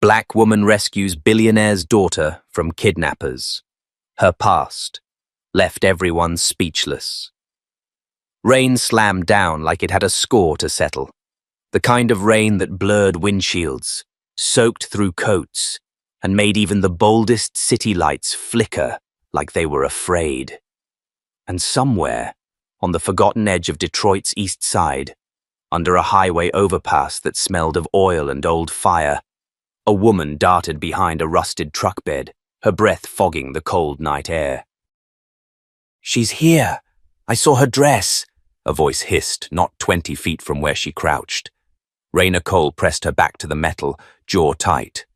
Black woman rescues billionaire's daughter from kidnappers. Her past left everyone speechless. Rain slammed down like it had a score to settle. The kind of rain that blurred windshields, soaked through coats, and made even the boldest city lights flicker like they were afraid. And somewhere, on the forgotten edge of Detroit's east side, under a highway overpass that smelled of oil and old fire, a woman darted behind a rusted truck bed, her breath fogging the cold night air. "She's here! I saw her dress!" a voice hissed, not 20 feet from where she crouched. Raina Cole pressed her back to the metal, jaw tight.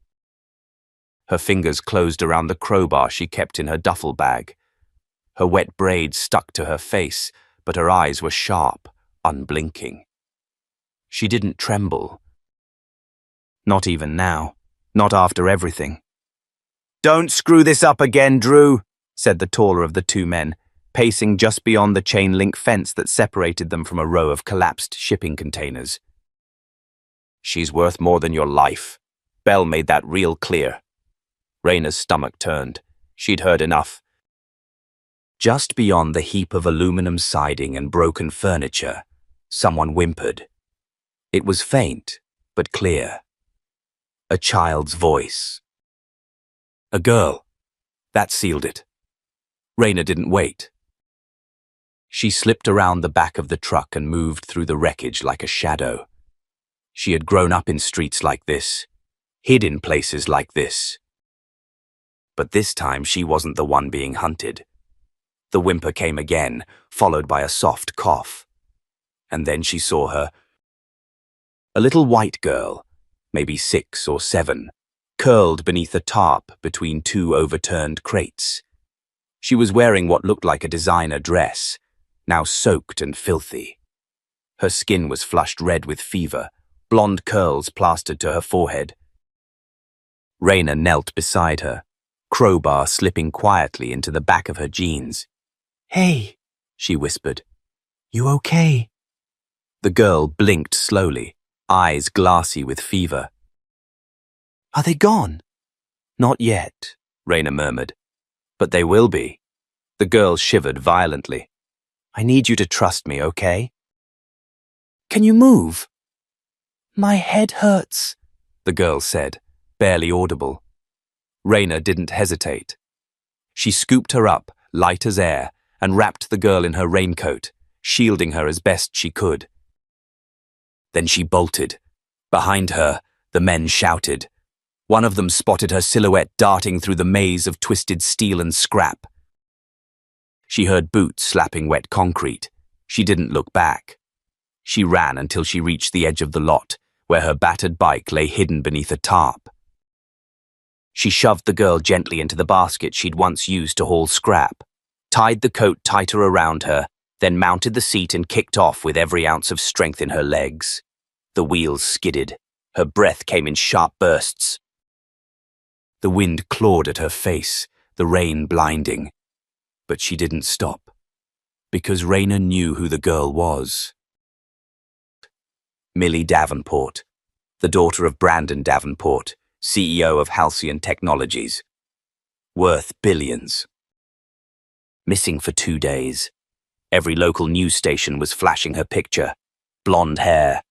Her fingers closed around the crowbar she kept in her duffel bag. Her wet braids stuck to her face, but her eyes were sharp, unblinking. She didn't tremble. Not even now. Not after everything. "Don't screw this up again, Drew," said the taller of the two men, pacing just beyond the chain-link fence that separated them from a row of collapsed shipping containers. "She's worth more than your life." Bell made that real clear. Raina's stomach turned. She'd heard enough. Just beyond the heap of aluminum siding and broken furniture, someone whimpered. It was faint, but clear. A child's voice. A girl. That sealed it. Raina didn't wait. She slipped around the back of the truck and moved through the wreckage like a shadow. She had grown up in streets like this, hid in places like this. But this time she wasn't the one being hunted. The whimper came again, followed by a soft cough. And then she saw her. A little white girl, maybe 6 or 7, curled beneath a tarp between 2 overturned crates. She was wearing what looked like a designer dress, now soaked and filthy. Her skin was flushed red with fever, blonde curls plastered to her forehead. Raina knelt beside her, crowbar slipping quietly into the back of her jeans. "Hey," she whispered. "You okay?" The girl blinked slowly, eyes glassy with fever. "Are they gone?" "Not yet," Raina murmured. "But they will be." The girl shivered violently. "I need you to trust me, okay?" "Can you move?" "My head hurts," the girl said, barely audible. Raina didn't hesitate. She scooped her up, light as air, and wrapped the girl in her raincoat, shielding her as best she could. Then she bolted. Behind her, the men shouted. One of them spotted her silhouette darting through the maze of twisted steel and scrap. She heard boots slapping wet concrete. She didn't look back. She ran until she reached the edge of the lot, where her battered bike lay hidden beneath a tarp. She shoved the girl gently into the basket she'd once used to haul scrap, tied the coat tighter around her, then mounted the seat and kicked off with every ounce of strength in her legs. The wheels skidded. Her breath came in sharp bursts. The wind clawed at her face, the rain blinding. But she didn't stop, because Raina knew who the girl was. Millie Davenport, the daughter of Brandon Davenport, CEO of Halcyon Technologies. Worth billions. Missing for 2 days. Every local news station was flashing her picture. Blonde hair.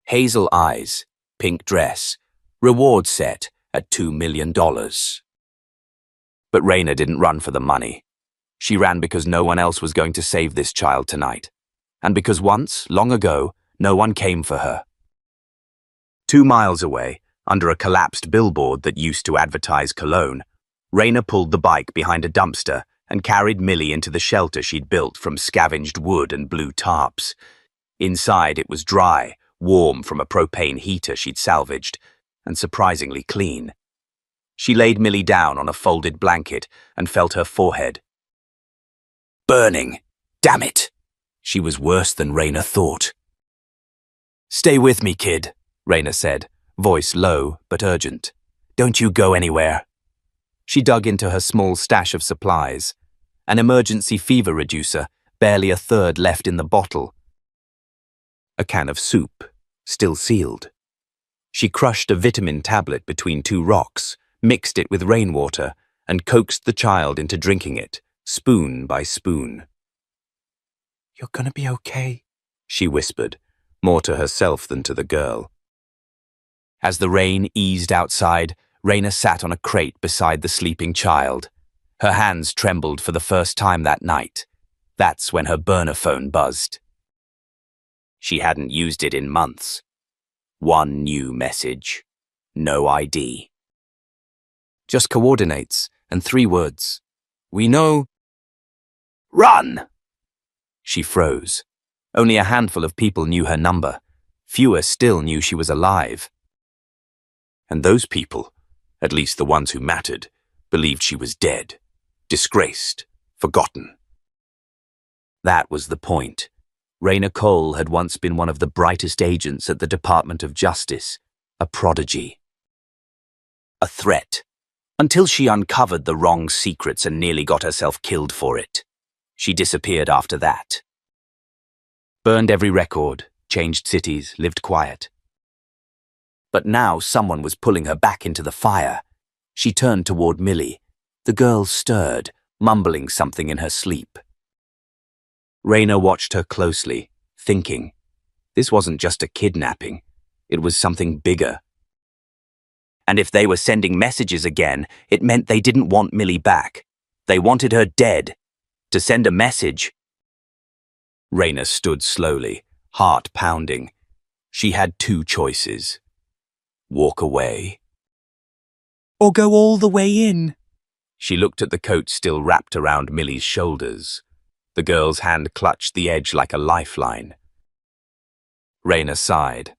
Hazel eyes, pink dress, reward set at $2 million. But Raina didn't run for the money. She ran because no one else was going to save this child tonight. And because once, long ago, no one came for her. 2 miles away, under a collapsed billboard that used to advertise cologne, Raina pulled the bike behind a dumpster and carried Millie into the shelter she'd built from scavenged wood and blue tarps. Inside, it was dry, warm from a propane heater she'd salvaged, and surprisingly clean. She laid Millie down on a folded blanket and felt her forehead. Burning. Damn it! She was worse than Raina thought. "Stay with me, kid," Raina said, voice low but urgent. "Don't you go anywhere." She dug into her small stash of supplies. An emergency fever reducer, barely a third left in the bottle. A can of soup, still sealed. She crushed a vitamin tablet between two rocks, mixed it with rainwater, and coaxed the child into drinking it, spoon by spoon. "You're gonna be okay," she whispered, more to herself than to the girl. As the rain eased outside, Raina sat on a crate beside the sleeping child. Her hands trembled for the first time that night. That's when her burner phone buzzed. She hadn't used it in months. One new message. No ID. Just coordinates and 3 words. "We know." "Run!" She froze. Only a handful of people knew her number. Fewer still knew she was alive. And those people, at least the ones who mattered, believed she was dead, disgraced, forgotten. That was the point. Raina Cole had once been one of the brightest agents at the Department of Justice, a prodigy. A threat, until she uncovered the wrong secrets and nearly got herself killed for it. She disappeared after that. Burned every record, changed cities, lived quiet. But now someone was pulling her back into the fire. She turned toward Millie. The girl stirred, mumbling something in her sleep. Raina watched her closely, thinking, this wasn't just a kidnapping, it was something bigger. And if they were sending messages again, it meant they didn't want Millie back. They wanted her dead. To send a message. Raina stood slowly, heart pounding. She had 2 choices. Walk away. Or go all the way in. She looked at the coat still wrapped around Millie's shoulders. The girl's hand clutched the edge like a lifeline. Raina sighed.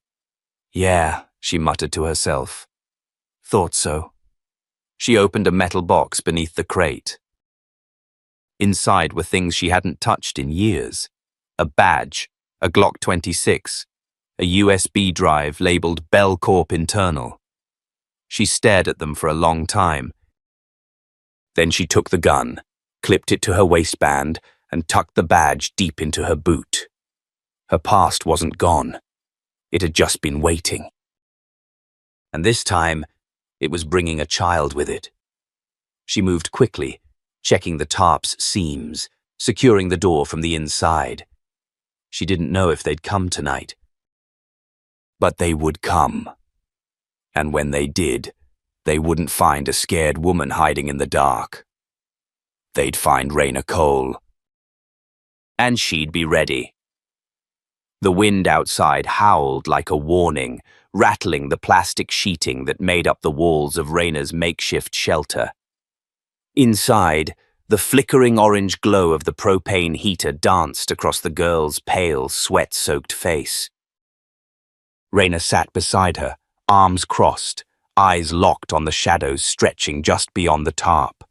"Yeah," she muttered to herself. "Thought so." She opened a metal box beneath the crate. Inside were things she hadn't touched in years. A badge, a Glock 26, a USB drive labeled Bell Corp Internal. She stared at them for a long time. Then she took the gun, clipped it to her waistband, and tucked the badge deep into her boot. Her past wasn't gone. It had just been waiting. And this time, it was bringing a child with it. She moved quickly, checking the tarp's seams, securing the door from the inside. She didn't know if they'd come tonight. But they would come. And when they did, they wouldn't find a scared woman hiding in the dark. They'd find Raina Cole. And she'd be ready. The wind outside howled like a warning, rattling the plastic sheeting that made up the walls of Raina's makeshift shelter. Inside, the flickering orange glow of the propane heater danced across the girl's pale, sweat-soaked face. Raina sat beside her, arms crossed, eyes locked on the shadows stretching just beyond the tarp.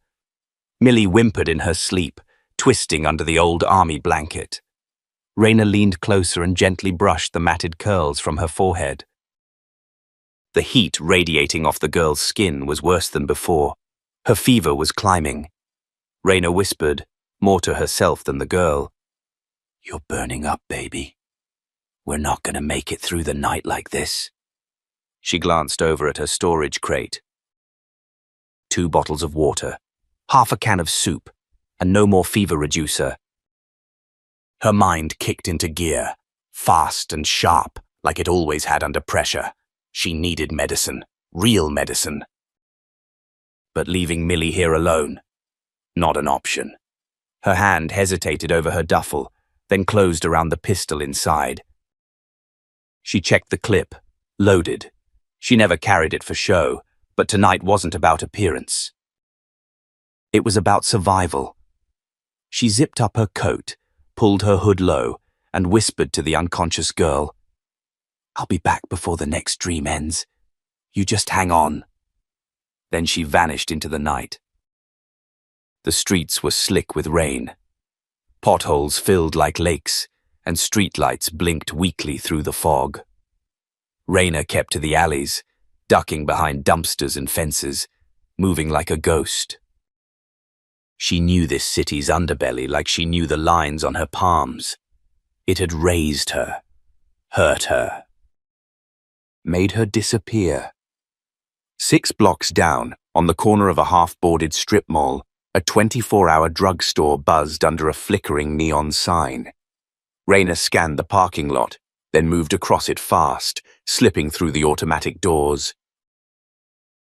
Millie whimpered in her sleep, twisting under the old army blanket. Raina leaned closer and gently brushed the matted curls from her forehead. The heat radiating off the girl's skin was worse than before. Her fever was climbing. Raina whispered, more to herself than the girl, "You're burning up, baby. We're not going to make it through the night like this." She glanced over at her storage crate. 2 bottles of water, half a can of soup, and no more fever reducer. Her mind kicked into gear, fast and sharp, like it always had under pressure. She needed medicine, real medicine. But leaving Millie here alone, not an option. Her hand hesitated over her duffel, then closed around the pistol inside. She checked the clip, loaded. She never carried it for show, but tonight wasn't about appearance. It was about survival. She zipped up her coat, pulled her hood low, and whispered to the unconscious girl, "I'll be back before the next dream ends. You just hang on." Then she vanished into the night. The streets were slick with rain. Potholes filled like lakes, and streetlights blinked weakly through the fog. Raina kept to the alleys, ducking behind dumpsters and fences, moving like a ghost. She knew this city's underbelly like she knew the lines on her palms. It had raised her, hurt her, made her disappear. 6 blocks down, on the corner of a half-boarded strip mall, a 24-hour drugstore buzzed under a flickering neon sign. Raina scanned the parking lot, then moved across it fast, slipping through the automatic doors.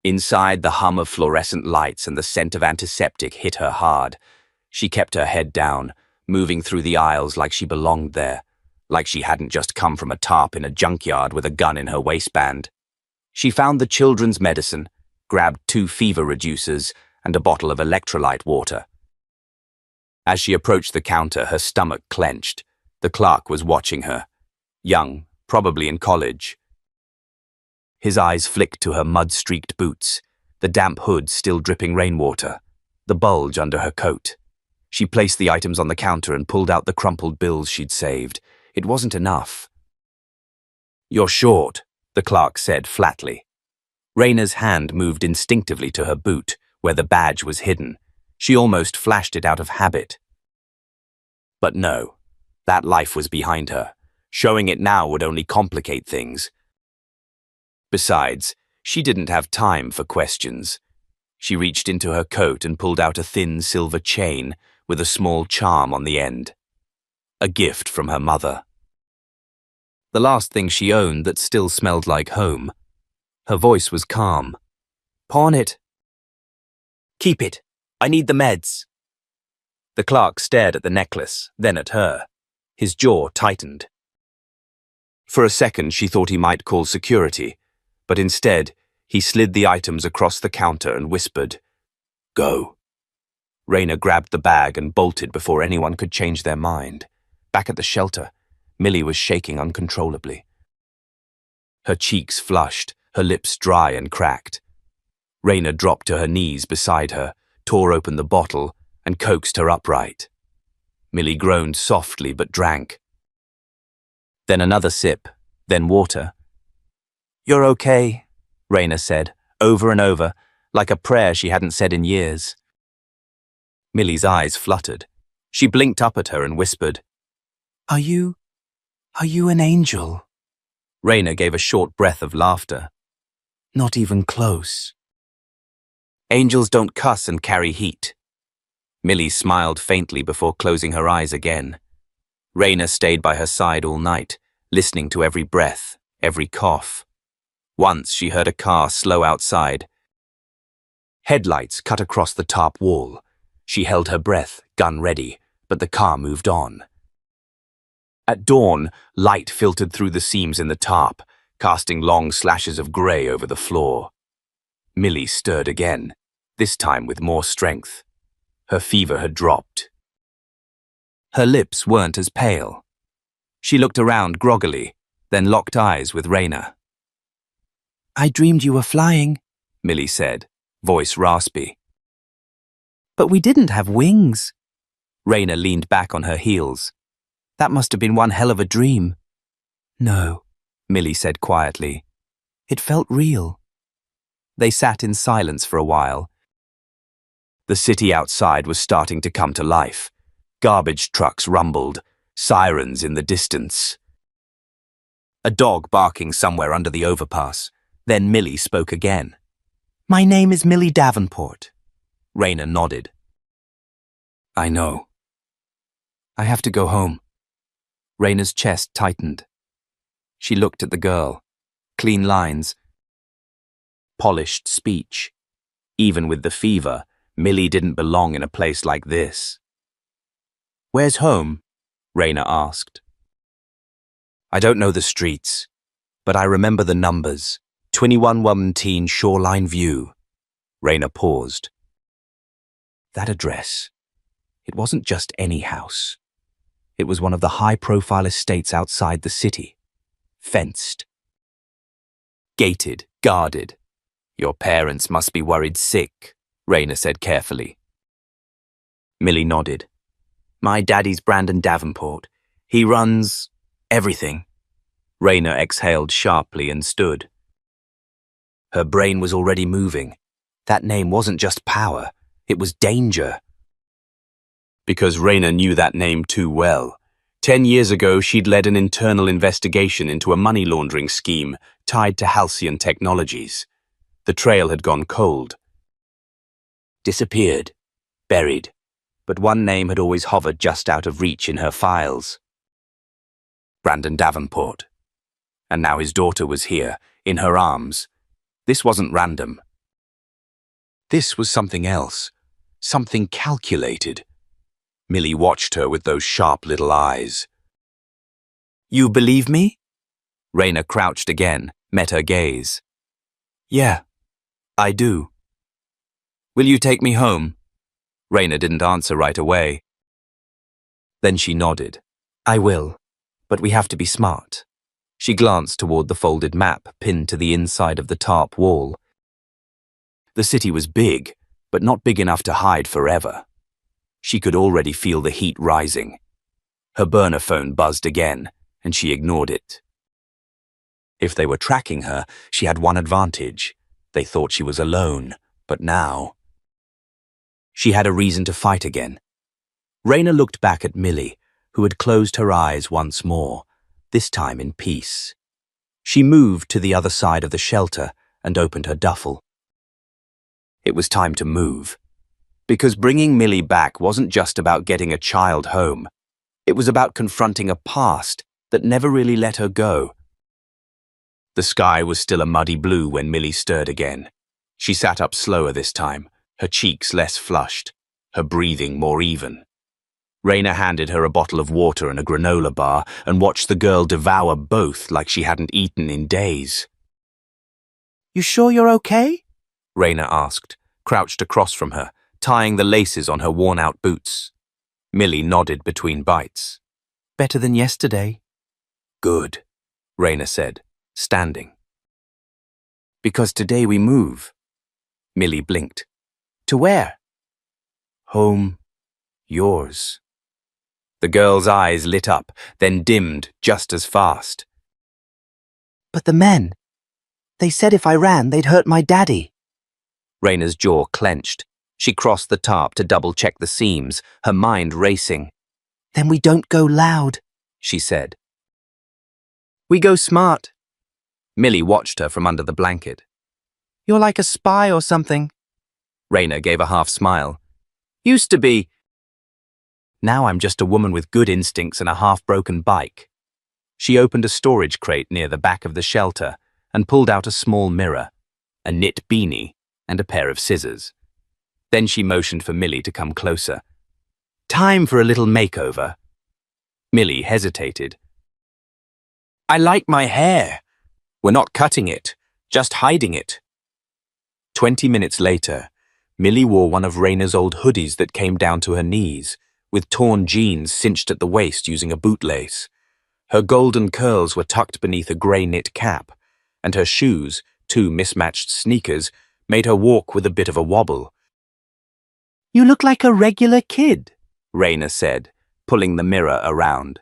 Inside, the hum of fluorescent lights and the scent of antiseptic hit her hard. She kept her head down, moving through the aisles like she belonged there, like she hadn't just come from a tarp in a junkyard with a gun in her waistband. She found the children's medicine, grabbed 2 fever reducers and a bottle of electrolyte water. As she approached the counter, her stomach clenched. The clerk was watching her. Young, probably in college. His eyes flicked to her mud-streaked boots, the damp hood still dripping rainwater, the bulge under her coat. She placed the items on the counter and pulled out the crumpled bills she'd saved. It wasn't enough. "You're short," the clerk said flatly. Raina's hand moved instinctively to her boot, where the badge was hidden. She almost flashed it out of habit. But no, that life was behind her. Showing it now would only complicate things. Besides, she didn't have time for questions. She reached into her coat and pulled out a thin silver chain with a small charm on the end. A gift from her mother. The last thing she owned that still smelled like home. Her voice was calm. "Pawn it." "Keep it. I need the meds." The clerk stared at the necklace, then at her. His jaw tightened. For a second, she thought he might call security, but instead, he slid the items across the counter and whispered, "Go." Raina grabbed the bag and bolted before anyone could change their mind. Back at the shelter, Millie was shaking uncontrollably. Her cheeks flushed, her lips dry and cracked. Raina dropped to her knees beside her, tore open the bottle, and coaxed her upright. Millie groaned softly but drank. Then another sip, then water. "You're okay," Raina said, over and over, like a prayer she hadn't said in years. Millie's eyes fluttered. She blinked up at her and whispered, Are you an angel?" Raina gave a short breath of laughter. "Not even close." "Angels don't cuss and carry heat." Millie smiled faintly before closing her eyes again. Raina stayed by her side all night, listening to every breath, every cough. Once she heard a car slow outside. Headlights cut across the tarp wall. She held her breath, gun ready, but the car moved on. At dawn, light filtered through the seams in the tarp, casting long slashes of grey over the floor. Millie stirred again, this time with more strength. Her fever had dropped. Her lips weren't as pale. She looked around groggily, then locked eyes with Raina. "I dreamed you were flying," Millie said, voice raspy. "But we didn't have wings." Raina leaned back on her heels. "That must have been one hell of a dream." "No," Millie said quietly. "It felt real." They sat in silence for a while. The city outside was starting to come to life. Garbage trucks rumbled, sirens in the distance. A dog barking somewhere under the overpass. Then Millie spoke again. "My name is Millie Davenport." Raina nodded. "I know. I have to go home." Raina's chest tightened. She looked at the girl. Clean lines. Polished speech. Even with the fever, Millie didn't belong in a place like this. "Where's home?" Raina asked. "I don't know the streets, but I remember the numbers. 2117 Shoreline View." Raina paused. That address. It wasn't just any house. It was one of the high-profile estates outside the city. Fenced. Gated, guarded. "Your parents must be worried sick," Raina said carefully. Millie nodded. "My daddy's Brandon Davenport. He runs everything." Raina exhaled sharply and stood. Her brain was already moving. That name wasn't just power, it was danger. Because Raina knew that name too well, 10 years ago, she'd led an internal investigation into a money laundering scheme tied to Halcyon Technologies. The trail had gone cold. Disappeared. Buried. But one name had always hovered just out of reach in her files. Brandon Davenport. And now his daughter was here, in her arms. This wasn't random. This was something else. Something calculated. Millie watched her with those sharp little eyes. "You believe me?" Raina crouched again, met her gaze. "Yeah, I do." "Will you take me home?" Raina didn't answer right away. Then she nodded. "I will, but we have to be smart." She glanced toward the folded map pinned to the inside of the tarp wall. The city was big, but not big enough to hide forever. She could already feel the heat rising. Her burner phone buzzed again, and she ignored it. If they were tracking her, she had one advantage. They thought she was alone, but now... She had a reason to fight again. Raina looked back at Millie, who had closed her eyes once more, this time in peace. She moved to the other side of the shelter and opened her duffel. It was time to move. Because bringing Millie back wasn't just about getting a child home. It was about confronting a past that never really let her go. The sky was still a muddy blue when Millie stirred again. She sat up slower this time, her cheeks less flushed, her breathing more even. Raina handed her a bottle of water and a granola bar and watched the girl devour both like she hadn't eaten in days. "You sure you're okay?" Raina asked, crouched across from her, tying the laces on her worn-out boots. Millie nodded between bites. "Better than yesterday." "Good," Raina said, standing. "Because today we move." Millie blinked. "To where?" "Home. Yours." The girl's eyes lit up, then dimmed just as fast. "But the men. They said if I ran, they'd hurt my daddy." Raina's jaw clenched. She crossed the tarp to double-check the seams, her mind racing. "Then we don't go loud," she said. "We go smart." Millie watched her from under the blanket. "You're like a spy or something." Raina gave a half-smile. "Used to be. Now I'm just a woman with good instincts and a half-broken bike." She opened a storage crate near the back of the shelter and pulled out a small mirror, a knit beanie, and a pair of scissors. Then she motioned for Millie to come closer. "Time for a little makeover." Millie hesitated. "I like my hair." "We're not cutting it, just hiding it." 20 minutes later, Millie wore one of Raina's old hoodies that came down to her knees, with torn jeans cinched at the waist using a bootlace. Her golden curls were tucked beneath a grey knit cap, and her shoes, two mismatched sneakers, made her walk with a bit of a wobble. "You look like a regular kid," Raina said, pulling the mirror around.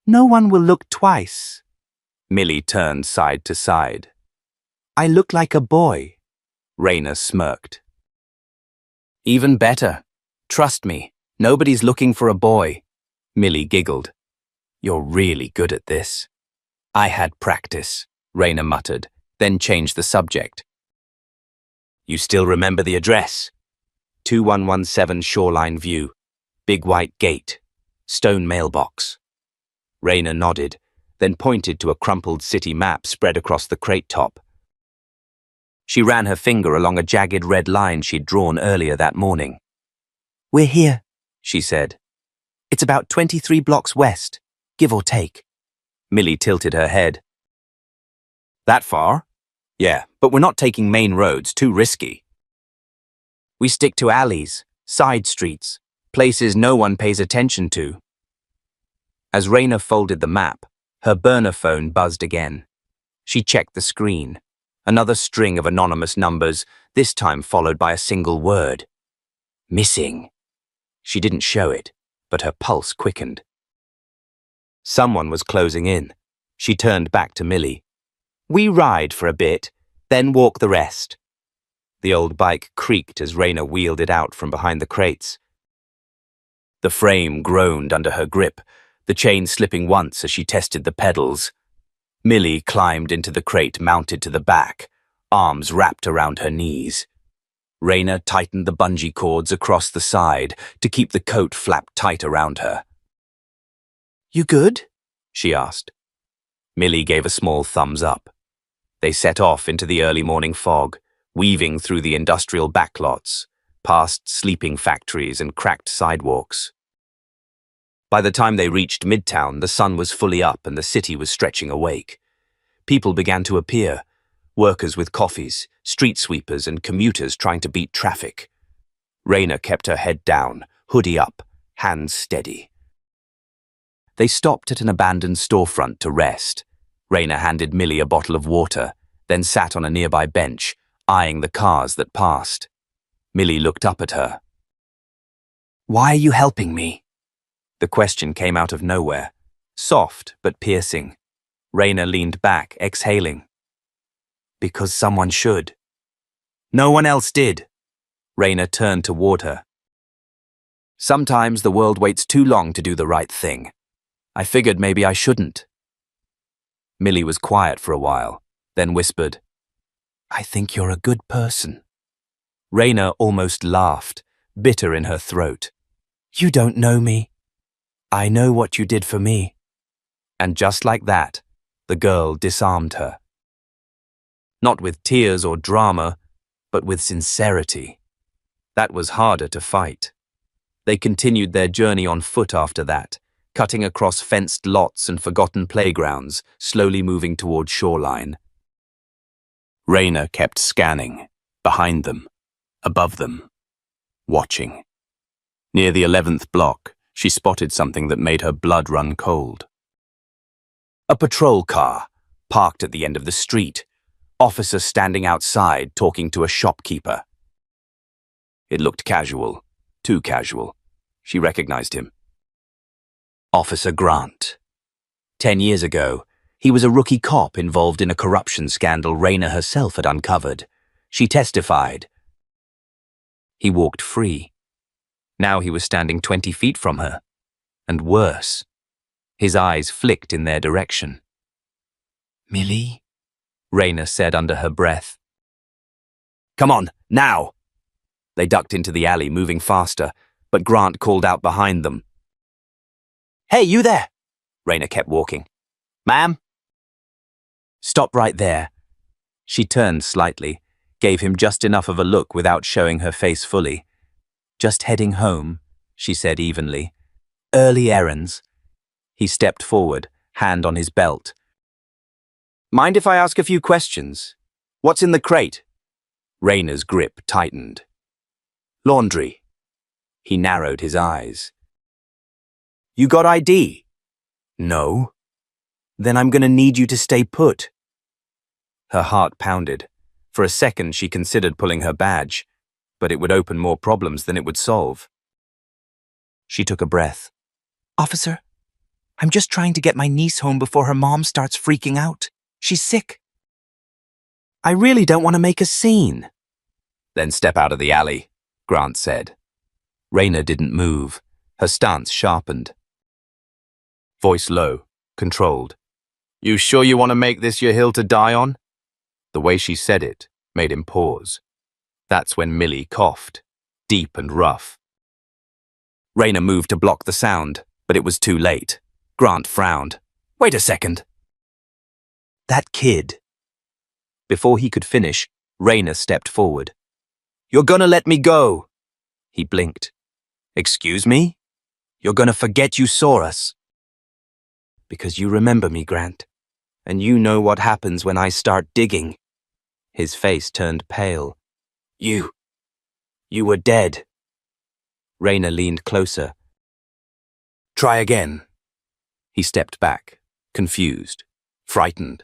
"No one will look twice." Millie turned side to side. "I look like a boy." Raina smirked. "Even better. Trust me, nobody's looking for a boy." Millie giggled. "You're really good at this." "I had practice," Raina muttered, then changed the subject. "You still remember the address?" 2117 Shoreline View. Big white gate. Stone mailbox. Raina nodded, then pointed to a crumpled city map spread across the crate top. She ran her finger along a jagged red line she'd drawn earlier that morning. "We're here," she said. "It's about 23 blocks west, give or take." Millie tilted her head. "That far?" "Yeah, but we're not taking main roads, too risky." "We stick to alleys, side streets, places no one pays attention to." As Raina folded the map, her burner phone buzzed again. She checked the screen. Another string of anonymous numbers, this time followed by a single word. "Missing." She didn't show it, but her pulse quickened. Someone was closing in. She turned back to Millie. "We ride for a bit, then walk the rest." The old bike creaked as Raina wheeled it out from behind the crates. The frame groaned under her grip, the chain slipping once as she tested the pedals. Millie climbed into the crate mounted to the back, arms wrapped around her knees. Raina tightened the bungee cords across the side to keep the coat flapped tight around her. "You good?" she asked. Millie gave a small thumbs up. They set off into the early morning fog, weaving through the industrial backlots, past sleeping factories and cracked sidewalks. By the time they reached Midtown, the sun was fully up and the city was stretching awake. People began to appear, workers with coffees, street sweepers and commuters trying to beat traffic. Raina kept her head down, hoodie up, hands steady. They stopped at an abandoned storefront to rest. Raina handed Millie a bottle of water, then sat on a nearby bench, eyeing the cars that passed. Millie looked up at her. "Why are you helping me?" The question came out of nowhere, soft but piercing. Raina leaned back, exhaling. "Because someone should." "No one else did." Raina turned toward her. "Sometimes the world waits too long to do the right thing. I figured maybe I shouldn't." Millie was quiet for a while, then whispered, "I think you're a good person." Raina almost laughed, bitter in her throat. "You don't know me. I know what you did for me." And just like that, the girl disarmed her. Not with tears or drama, but with sincerity. That was harder to fight. They continued their journey on foot after that, cutting across fenced lots and forgotten playgrounds, slowly moving toward shoreline. Raina kept scanning, behind them, above them, watching. Near the 11th block, she spotted something that made her blood run cold. A patrol car, parked at the end of the street, officer standing outside talking to a shopkeeper. It looked casual, too casual. She recognized him. Officer Grant. 10 years ago, he was a rookie cop involved in a corruption scandal Raina herself had uncovered. She testified. He walked free. Now he was standing 20 feet from her. And worse. His eyes flicked in their direction. "Millie?" Raina said under her breath. "Come on, now!" They ducked into the alley, moving faster, but Grant called out behind them. "Hey, you there!" Raina kept walking. "Ma'am?" "Stop right there." She turned slightly, gave him just enough of a look without showing her face fully. "Just heading home," she said evenly. "Early errands." He stepped forward, hand on his belt. "Mind if I ask a few questions? What's in the crate?" Raina's grip tightened. "Laundry." He narrowed his eyes. "You got ID?" "No." "Then I'm gonna need you to stay put." Her heart pounded. For a second she considered pulling her badge, but it would open more problems than it would solve. She took a breath. "Officer, I'm just trying to get my niece home before her mom starts freaking out. She's sick." "I really don't want to make a scene." "Then step out of the alley," Grant said. Raina didn't move, her stance sharpened. Voice low, controlled. "You sure you want to make this your hill to die on?" The way she said it made him pause. That's when Millie coughed, deep and rough. Raina moved to block the sound, but it was too late. Grant frowned. "Wait a second." "That kid." Before he could finish, Raina stepped forward. "You're gonna let me go." He blinked. "Excuse me? You're gonna forget you saw us." "Because you remember me, Grant, and you know what happens when I start digging." His face turned pale. You were dead." Raina leaned closer. "Try again." He stepped back, confused, frightened.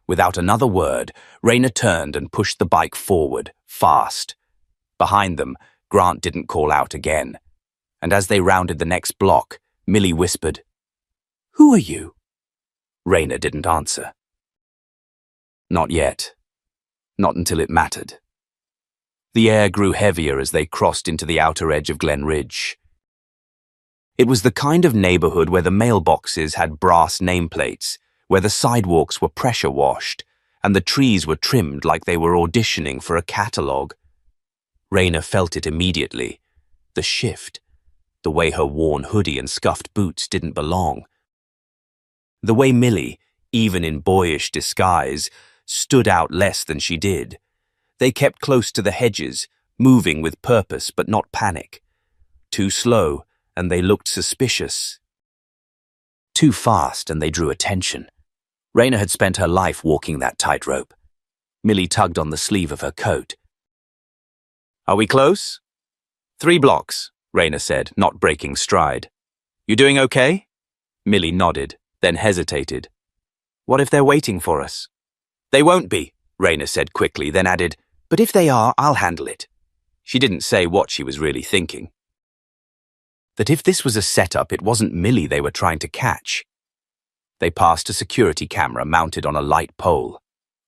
Without another word, Raina turned and pushed the bike forward, fast. Behind them, Grant didn't call out again. And as they rounded the next block, Millie whispered, "Who are you?" Raina didn't answer. Not yet. Not until it mattered. The air grew heavier as they crossed into the outer edge of Glen Ridge. It was the kind of neighborhood where the mailboxes had brass nameplates, where the sidewalks were pressure washed, and the trees were trimmed like they were auditioning for a catalogue. Raina felt it immediately. The shift. The way her worn hoodie and scuffed boots didn't belong. The way Millie, even in boyish disguise, stood out less than she did. They kept close to the hedges, moving with purpose but not panic. Too slow, and they looked suspicious. Too fast, and they drew attention. Raina had spent her life walking that tightrope. Millie tugged on the sleeve of her coat. "Are we close?" "3 blocks, Raina said, not breaking stride. "You doing okay?" Millie nodded, then hesitated. "What if they're waiting for us?" "They won't be," Raina said quickly, then added, "But if they are, I'll handle it." She didn't say what she was really thinking. That if this was a setup, it wasn't Millie they were trying to catch. They passed a security camera mounted on a light pole.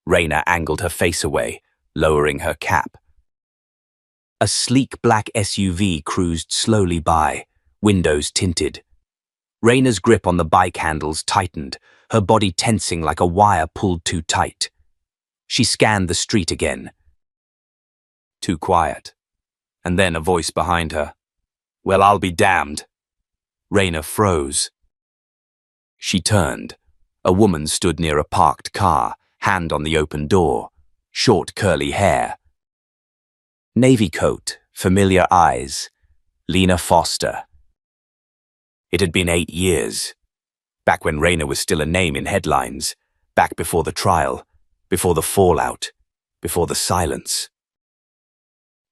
Raina angled her face away, lowering her cap. A sleek black SUV cruised slowly by, windows tinted. Raina's grip on the bike handles tightened, her body tensing like a wire pulled too tight. She scanned the street again. Too quiet. And then a voice behind her. "Well, I'll be damned." Raina froze. She turned. A woman stood near a parked car, hand on the open door, short curly hair. Navy coat, familiar eyes. Lena Foster. It had been 8 years. Back when Raina was still a name in headlines. Back before the trial. Before the fallout. Before the silence.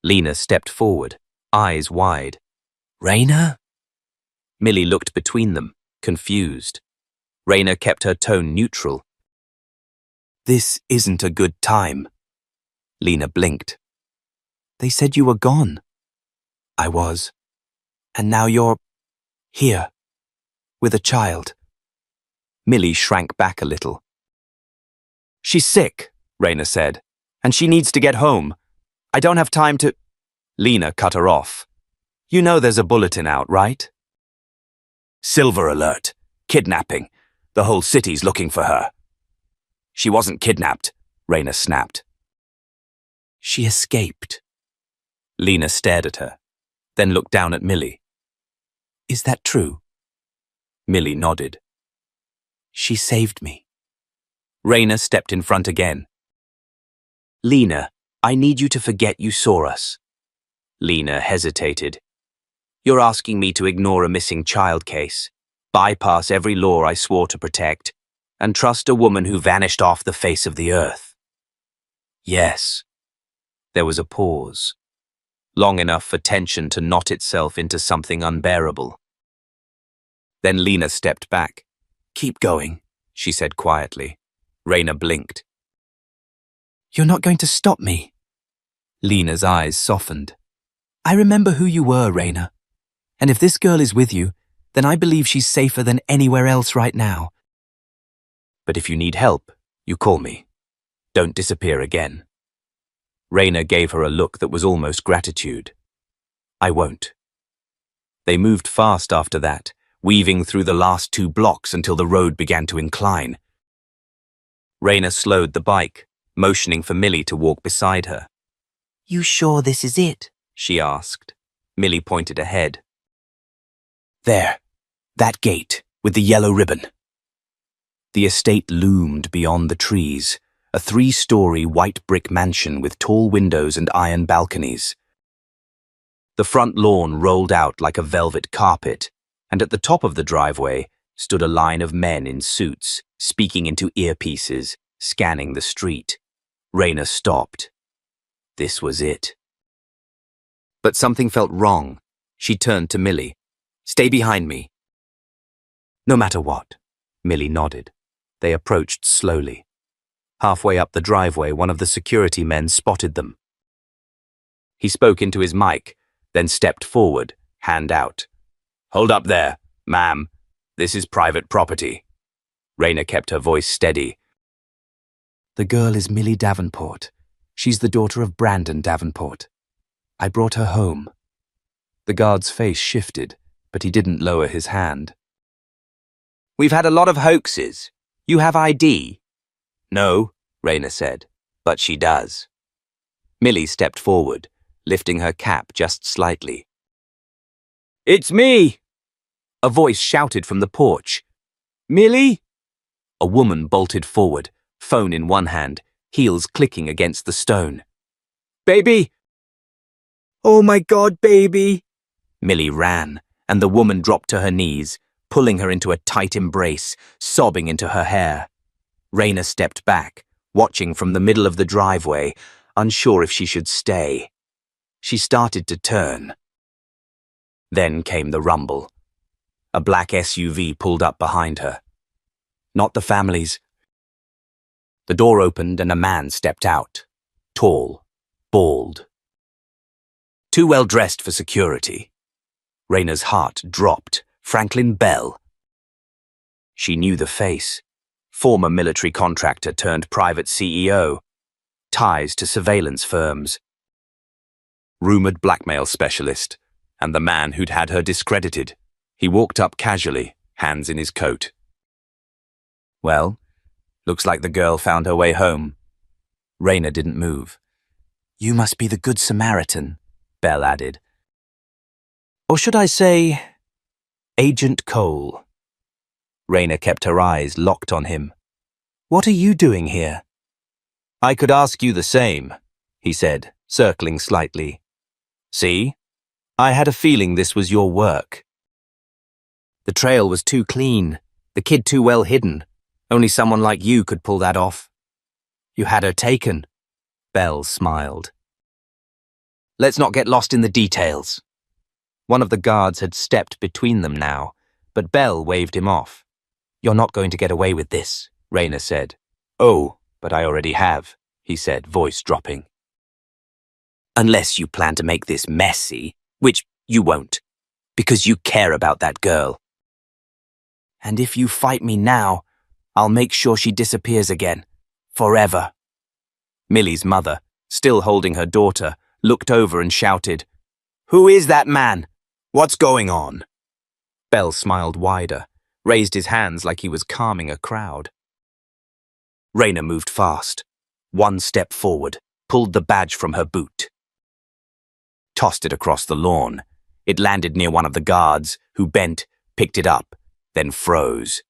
Lena stepped forward, eyes wide. "Raina?" Millie looked between them, confused. Raina kept her tone neutral. "This isn't a good time." Lena blinked. "They said you were gone." "I was. And now you're here, with a child." Millie shrank back a little. "She's sick," Raina said, "and she needs to get home. I don't have time to—" Lena cut her off. "You know there's a bulletin out, right?" "Silver alert. Kidnapping. The whole city's looking for her." "She wasn't kidnapped," Raina snapped. "She escaped." Lena stared at her, then looked down at Millie. "Is that true?" Millie nodded. "She saved me." Raina stepped in front again. "Lena, I need you to forget you saw us." Lena hesitated. "You're asking me to ignore a missing child case, bypass every law I swore to protect, and trust a woman who vanished off the face of the earth." "Yes." There was a pause, long enough for tension to knot itself into something unbearable. Then Lena stepped back. "Keep going," she said quietly. Raina blinked. "You're not going to stop me?" Lena's eyes softened. "I remember who you were, Raina. And if this girl is with you, then I believe she's safer than anywhere else right now. But if you need help, you call me. Don't disappear again." Raina gave her a look that was almost gratitude. "I won't." They moved fast after that, weaving through the last 2 blocks until the road began to incline. Raina slowed the bike, motioning for Millie to walk beside her. "You sure this is it?" she asked. Millie pointed ahead. "There, that gate, with the yellow ribbon." The estate loomed beyond the trees, a 3-story white brick mansion with tall windows and iron balconies. The front lawn rolled out like a velvet carpet, and at the top of the driveway stood a line of men in suits, speaking into earpieces, scanning the street. Raina stopped. This was it. But something felt wrong. She turned to Millie. "Stay behind me." "No matter what," Millie nodded. They approached slowly. Halfway up the driveway, one of the security men spotted them. He spoke into his mic, then stepped forward, hand out. "Hold up there, ma'am. This is private property." Raina kept her voice steady. "The girl is Millie Davenport. She's the daughter of Brandon Davenport. I brought her home." The guard's face shifted, but he didn't lower his hand. "We've had a lot of hoaxes. You have ID?" "No," Rayner said, "but she does." Millie stepped forward, lifting her cap just slightly. "It's me!" a voice shouted from the porch. "Millie?" A woman bolted forward, phone in one hand, heels clicking against the stone. "Baby!" "Oh my God, baby!" Millie ran, and the woman dropped to her knees, pulling her into a tight embrace, sobbing into her hair. Rayner stepped back, watching from the middle of the driveway, unsure if she should stay. She started to turn. Then came the rumble. A black SUV pulled up behind her. Not the family's. The door opened and a man stepped out. Tall, bald. Too well dressed for security. Rayner's heart dropped. Franklin Bell. She knew the face. Former military contractor turned private CEO. Ties to surveillance firms. Rumored blackmail specialist. And the man who'd had her discredited. He walked up casually, hands in his coat. "Well, looks like the girl found her way home." Rayner didn't move. "You must be the Good Samaritan," Bell added. "Or should I say, Agent Cole?" Rayner kept her eyes locked on him. "What are you doing here?" "I could ask you the same," he said, circling slightly. "See? I had a feeling this was your work." "The trail was too clean, the kid too well hidden. Only someone like you could pull that off." "You had her taken." Bell smiled. "Let's not get lost in the details." One of the guards had stepped between them now, but Bell waved him off. "You're not going to get away with this," Rayner said. "Oh, but I already have," he said, voice dropping. "Unless you plan to make this messy, which you won't, because you care about that girl. And if you fight me now, I'll make sure she disappears again, forever." Millie's mother, still holding her daughter, looked over and shouted, "Who is that man? What's going on?" Bell smiled wider, raised his hands like he was calming a crowd. Rayner moved fast. One step forward, pulled the badge from her boot. Tossed it across the lawn. It landed near one of the guards, who bent, picked it up, then froze.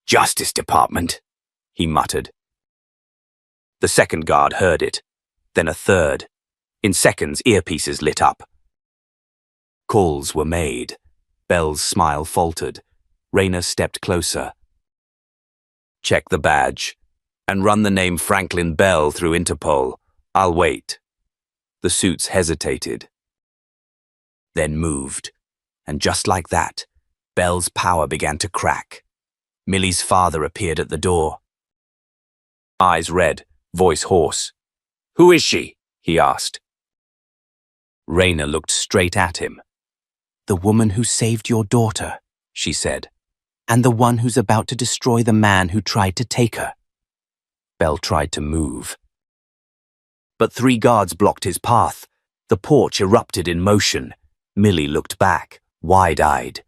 "Justice Department," he muttered. The second guard heard it, then a third. In seconds, earpieces lit up. Calls were made. Bell's smile faltered. Rayner stepped closer. "Check the badge, and run the name Franklin Bell through Interpol. I'll wait." The suits hesitated. Then moved, and just like that, Bell's power began to crack. Millie's father appeared at the door. Eyes red, voice hoarse. "Who is she?" he asked. Rayner looked straight at him. "The woman who saved your daughter," she said, "and the one who's about to destroy the man who tried to take her." Bell tried to move. But 3 guards blocked his path. The porch erupted in motion. Millie looked back, wide-eyed.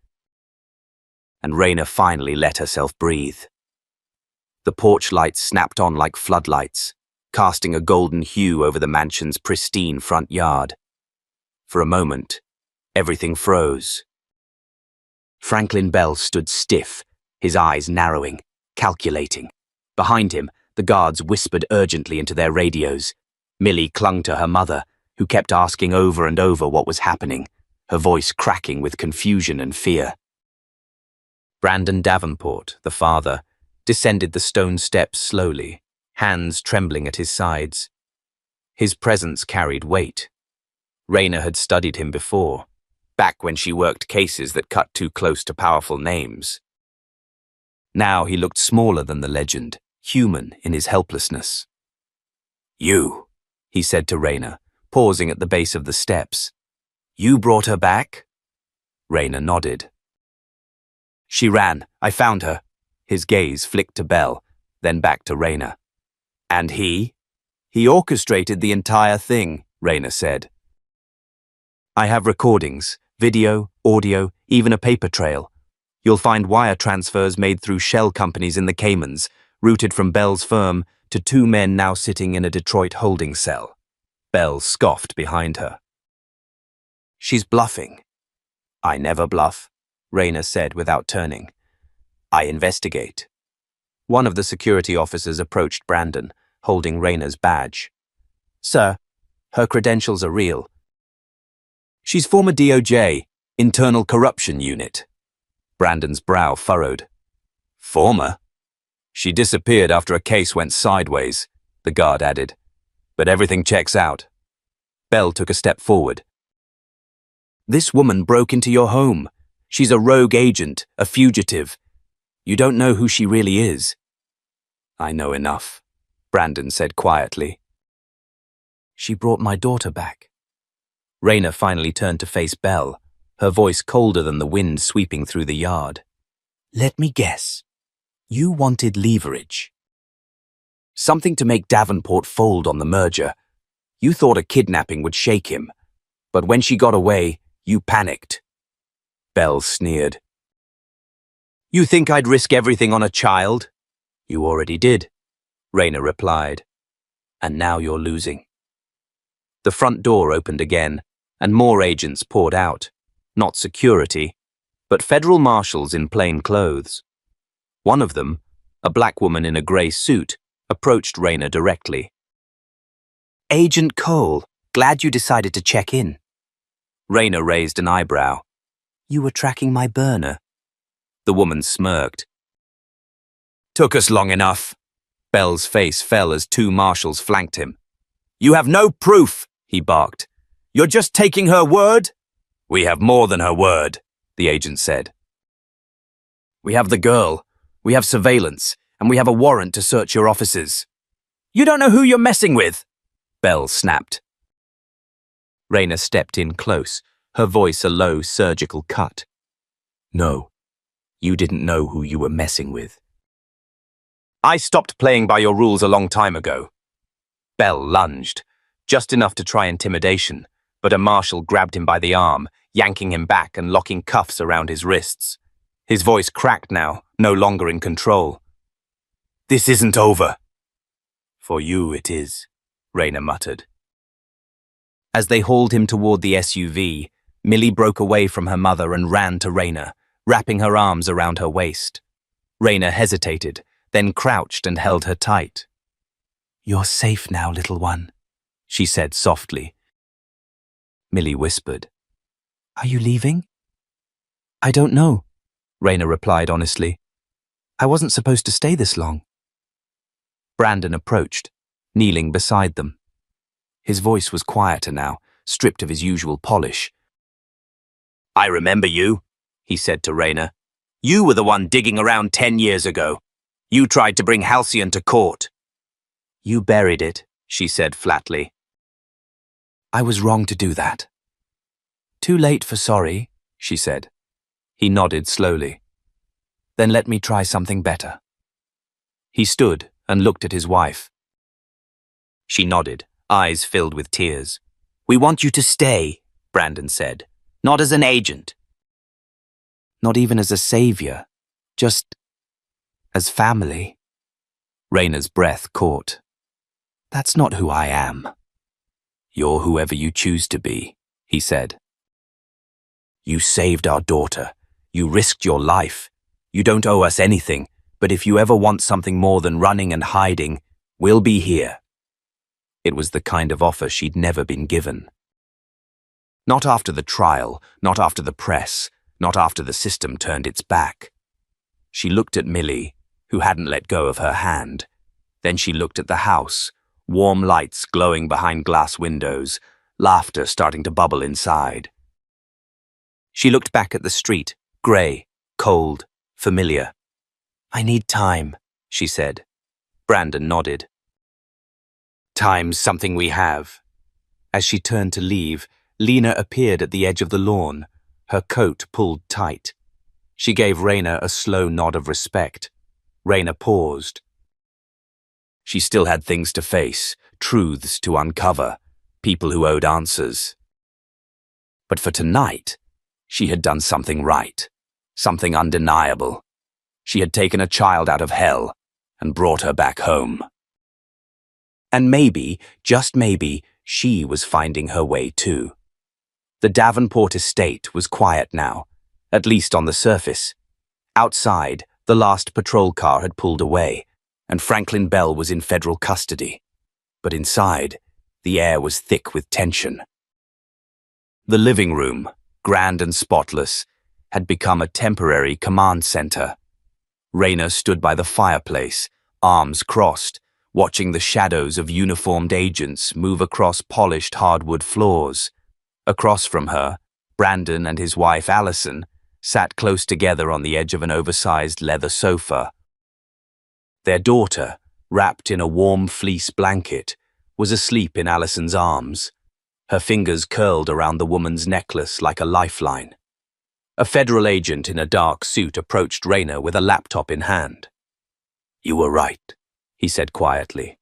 And Rayner finally let herself breathe. The porch lights snapped on like floodlights, casting a golden hue over the mansion's pristine front yard. For a moment, everything froze. Franklin Bell stood stiff, his eyes narrowing, calculating. Behind him, the guards whispered urgently into their radios. Millie clung to her mother, who kept asking over and over what was happening, her voice cracking with confusion and fear. Brandon Davenport, the father, descended the stone steps slowly, hands trembling at his sides. His presence carried weight. Rayner had studied him before, back when she worked cases that cut too close to powerful names. Now he looked smaller than the legend, human in his helplessness. "You," he said to Rayner, pausing at the base of the steps. "You brought her back?" Rayner nodded. "She ran. I found her." His gaze flicked to Bell, then back to Rayner. "And he?" "He orchestrated the entire thing," Rayner said. "I have recordings, video, audio, even a paper trail. You'll find wire transfers made through shell companies in the Caymans, routed from Bell's firm to two men now sitting in a Detroit holding cell. Bell scoffed behind her. She's bluffing. I never bluff, Rayner said without turning. I investigate. One of the security officers approached Brandon, holding Rayner's badge. Sir, her credentials are real. She's former DOJ, Internal Corruption Unit. Brandon's brow furrowed. Former? She disappeared after a case went sideways, the guard added. But everything checks out. Bell took a step forward. This woman broke into your home. She's a rogue agent, a fugitive. You don't know who she really is. I know enough, Brandon said quietly. She brought my daughter back. Rayner finally turned to face Bell, her voice colder than the wind sweeping through the yard. Let me guess. You wanted leverage. Something to make Davenport fold on the merger. You thought a kidnapping would shake him. But when she got away, you panicked. Bell sneered. You think I'd risk everything on a child? You already did, Rayner replied. And now you're losing. The front door opened again, and more agents poured out. Not security, but federal marshals in plain clothes. One of them, a black woman in a grey suit, approached Rayner directly. Agent Cole, glad you decided to check in. Rayner raised an eyebrow. You were tracking my burner. The woman smirked. Took us long enough. Bell's face fell as two marshals flanked him. You have no proof, he barked. You're just taking her word? We have more than her word, the agent said. We have the girl, we have surveillance, and we have a warrant to search your offices. You don't know who you're messing with, Bell snapped. Rayner stepped in close, her voice a low surgical cut. No, you didn't know who you were messing with. I stopped playing by your rules a long time ago. Bell lunged, just enough to try intimidation, but a marshal grabbed him by the arm, yanking him back and locking cuffs around his wrists. His voice cracked now, no longer in control. This isn't over. For you it is, Rayner muttered. As they hauled him toward the SUV, Millie broke away from her mother and ran to Rayner, wrapping her arms around her waist. Rayner hesitated, then crouched and held her tight. You're safe now, little one, she said softly. Millie whispered. Are you leaving? I don't know, Rayner replied honestly. I wasn't supposed to stay this long. Brandon approached, kneeling beside them. His voice was quieter now, stripped of his usual polish. I remember you, he said to Rayner. You were the one digging around 10 years ago. You tried to bring Halcyon to court. You buried it, she said flatly. I was wrong to do that. Too late for sorry, she said. He nodded slowly. Then let me try something better. He stood and looked at his wife. She nodded, eyes filled with tears. We want you to stay, Brandon said. Not as an agent. Not even as a savior. Just as family. Rayner's breath caught. That's not who I am. You're whoever you choose to be, he said. You saved our daughter. You risked your life. You don't owe us anything, but if you ever want something more than running and hiding, we'll be here. It was the kind of offer she'd never been given. Not after the trial, not after the press, not after the system turned its back. She looked at Millie, who hadn't let go of her hand. Then she looked at the house, warm lights glowing behind glass windows, laughter starting to bubble inside. She looked back at the street, grey, cold, familiar. I need time, she said. Brandon nodded. Time's something we have. As she turned to leave, Lena appeared at the edge of the lawn, her coat pulled tight. She gave Rayner a slow nod of respect. Rayner paused. She still had things to face, truths to uncover, people who owed answers. But for tonight, She had done something right, something undeniable. She had taken a child out of hell and brought her back home. And maybe, just maybe, she was finding her way too. The Davenport estate was quiet now, at least on the surface. Outside, the last patrol car had pulled away, and Franklin Bell was in federal custody. But inside, the air was thick with tension. The living room, grand and spotless, had become a temporary command center. Raina stood by the fireplace, arms crossed, watching the shadows of uniformed agents move across polished hardwood floors. Across from her, Brandon and his wife Allison sat close together on the edge of an oversized leather sofa. Their daughter, wrapped in a warm fleece blanket, was asleep in Allison's arms, her fingers curled around the woman's necklace like a lifeline. A federal agent in a dark suit approached Raina with a laptop in hand. "You were right," he said quietly.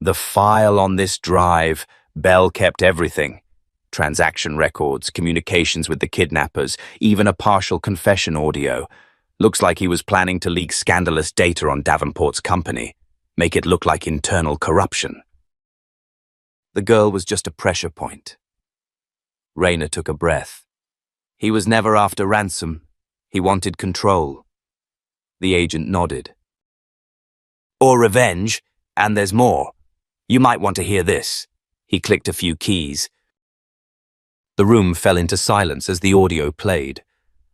"The file on this drive, Bell kept everything. Transaction records, communications with the kidnappers, even a partial confession audio. Looks like he was planning to leak scandalous data on Davenport's company, make it look like internal corruption." The girl was just a pressure point. Raina took a breath. He was never after ransom. He wanted control. The agent nodded. "Or revenge, and there's more. You might want to hear this." He clicked a few keys. The room fell into silence as the audio played.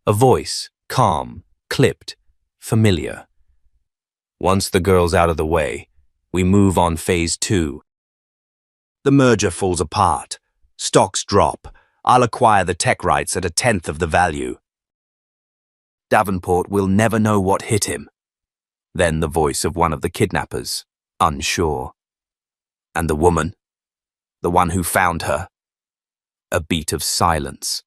A voice, calm, clipped, familiar. "Once the girl's out of the way, we move on phase 2. The merger falls apart. Stocks drop. I'll acquire the tech rights at 1/10 of the value. Davenport will never know what hit him." Then the voice of one of the kidnappers, unsure. "And the woman? The one who found her?" A beat of silence.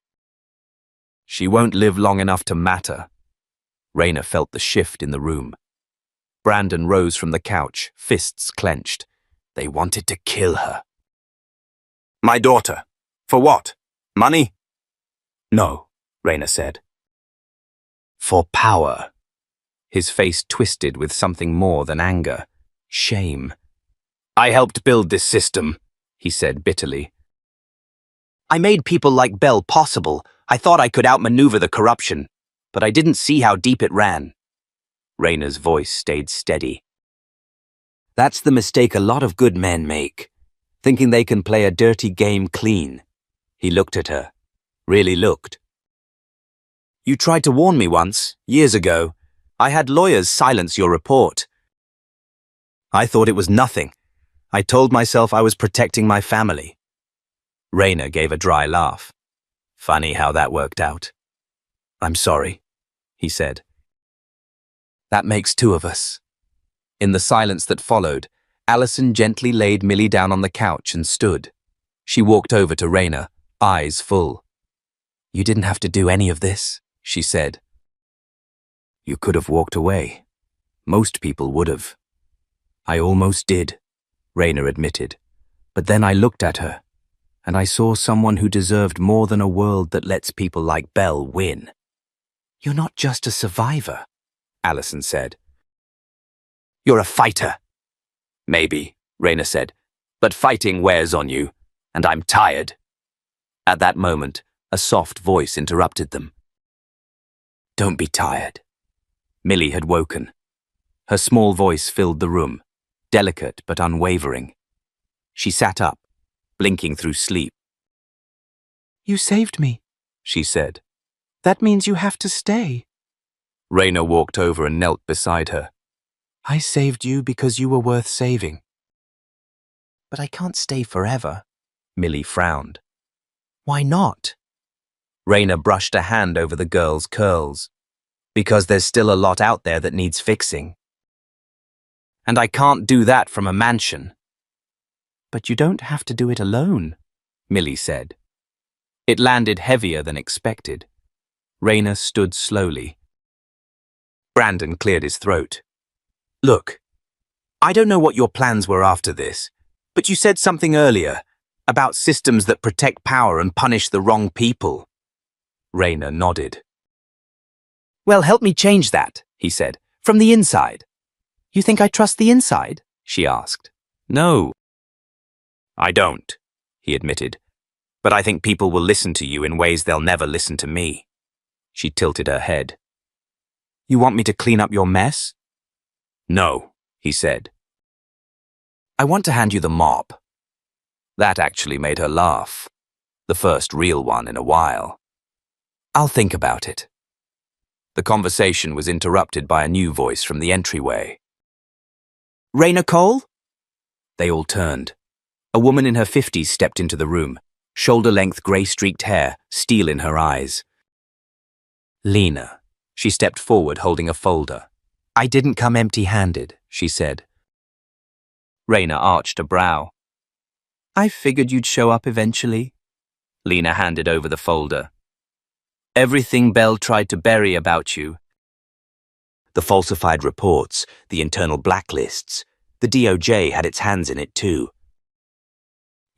"She won't live long enough to matter." Raina felt the shift in the room. Brandon rose from the couch, fists clenched. They wanted to kill her. "My daughter. For what? Money?" "No," Raina said. "For power." His face twisted with something more than anger. Shame. "I helped build this system," he said bitterly. "I made people like Bell possible. I thought I could outmaneuver the corruption, but I didn't see how deep it ran." Raina's voice stayed steady. "That's the mistake a lot of good men make, thinking they can play a dirty game clean." He looked at her. Really looked. "You tried to warn me once, years ago. I had lawyers silence your report. I thought it was nothing. I told myself I was protecting my family." Raina gave a dry laugh. "Funny how that worked out." "I'm sorry," he said. "That makes 2 of us." In the silence that followed, Allison gently laid Millie down on the couch and stood. She walked over to Raina, eyes full. "You didn't have to do any of this," she said. "You could have walked away. Most people would have." "I almost did," Raina admitted. "But then I looked at her, and I saw someone who deserved more than a world that lets people like Bell win." "You're not just a survivor," Allison said. "You're a fighter." "Maybe," Raina said, "but fighting wears on you, and I'm tired." At that moment, a soft voice interrupted them. "Don't be tired." Millie had woken. Her small voice filled the room, delicate but unwavering. She sat up, blinking through sleep. "You saved me," she said. "That means you have to stay." Raina walked over and knelt beside her. "I saved you because you were worth saving." "But I can't stay forever," Millie frowned. "Why not?" Raina brushed a hand over the girl's curls. "Because there's still a lot out there that needs fixing. And I can't do that from a mansion." "But you don't have to do it alone," Millie said. It landed heavier than expected. Raina stood slowly. Brandon cleared his throat. "Look, I don't know what your plans were after this, but you said something earlier about systems that protect power and punish the wrong people. Raina nodded. Well, help me change that, he said, from the inside. You think I trust the inside? She asked. No, I don't, he admitted. But I think people will listen to you in ways they'll never listen to me. She tilted her head. You want me to clean up your mess? No, he said. I want to hand you the mop. That actually made her laugh. The first real one in a while. I'll think about it. The conversation was interrupted by a new voice from the entryway. Raina Cole? They all turned. A woman in her 50s stepped into the room, shoulder-length grey-streaked hair, steel in her eyes. Lena. She stepped forward holding a folder. I didn't come empty-handed, she said. Raina arched a brow. I figured you'd show up eventually. Lena handed over the folder. Everything Bell tried to bury about you. The falsified reports, the internal blacklists, the DOJ had its hands in it too.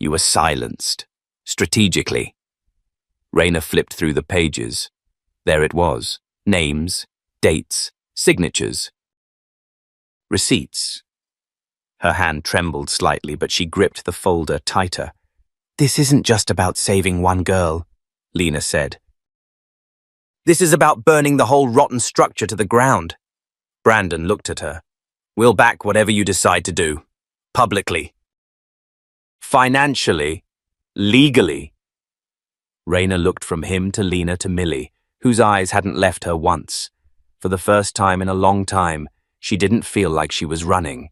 You were silenced, strategically. Raina flipped through the pages. There it was. Names, dates, signatures. Receipts. Her hand trembled slightly, but she gripped the folder tighter. This isn't just about saving one girl, Lena said. This is about burning the whole rotten structure to the ground. Brandon looked at her. We'll back whatever you decide to do. Publicly. Financially. Legally. Raina looked from him to Lena to Millie, whose eyes hadn't left her once. For the first time in a long time, she didn't feel like she was running.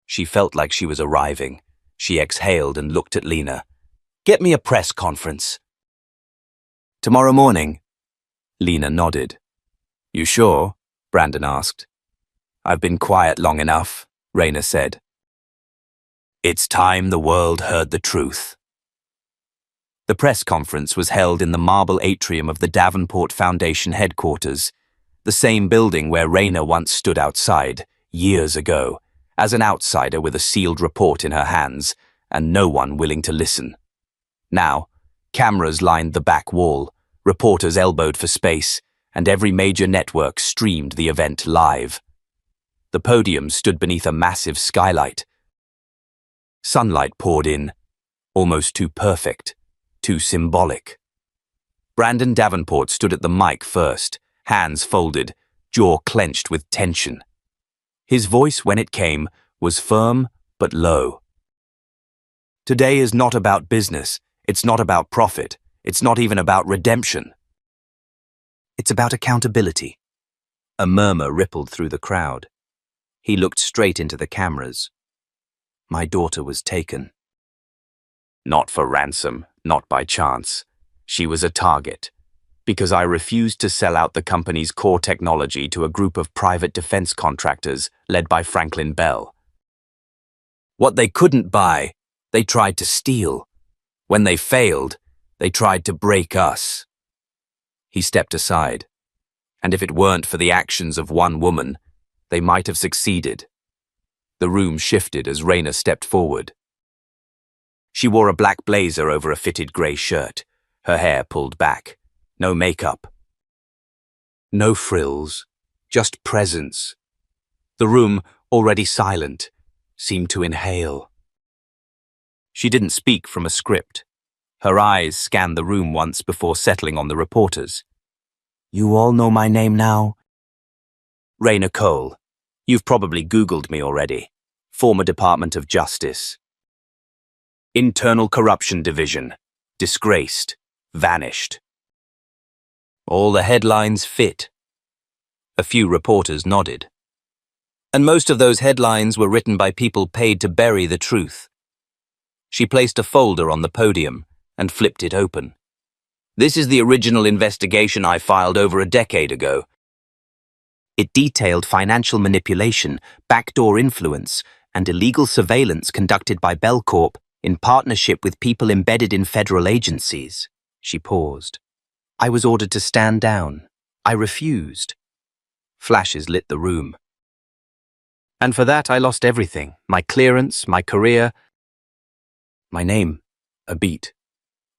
She felt like she was arriving. She exhaled and looked at Lena. Get me a press conference. Tomorrow morning. Lena nodded. You sure? Brandon asked. I've been quiet long enough, Raina said. It's time the world heard the truth. The press conference was held in the marble atrium of the Davenport Foundation headquarters, the same building where Raina once stood outside, years ago, as an outsider with a sealed report in her hands, and no one willing to listen. Now, cameras lined the back wall, reporters elbowed for space, and every major network streamed the event live. The podium stood beneath a massive skylight. Sunlight poured in, almost too perfect, too symbolic. Brandon Davenport stood at the mic first, hands folded, jaw clenched with tension. His voice, when it came, was firm but low. Today is not about business, it's not about profit, it's not even about redemption. It's about accountability. A murmur rippled through the crowd. He looked straight into the cameras. My daughter was taken. Not for ransom, not by chance. She was a target. Because I refused to sell out the company's core technology to a group of private defense contractors led by Franklin Bell. What they couldn't buy, they tried to steal. When they failed, they tried to break us. He stepped aside. And if it weren't for the actions of one woman, they might have succeeded. The room shifted as Raina stepped forward. She wore a black blazer over a fitted grey shirt, her hair pulled back. No makeup. No frills, just presence. The room, already silent, seemed to inhale. She didn't speak from a script. Her eyes scanned the room once before settling on the reporters. You all know my name now? Raina Cole. You've probably Googled me already. Former Department of Justice. Internal Corruption Division. Disgraced. Vanished. All the headlines fit. A few reporters nodded. And most of those headlines were written by people paid to bury the truth. She placed a folder on the podium and flipped it open. This is the original investigation I filed over a decade ago. It detailed financial manipulation, backdoor influence, and illegal surveillance conducted by Bell Corp in partnership with people embedded in federal agencies. She paused. I was ordered to stand down. I refused. Flashes lit the room. And for that I lost everything. My clearance, my career, my name, a beat.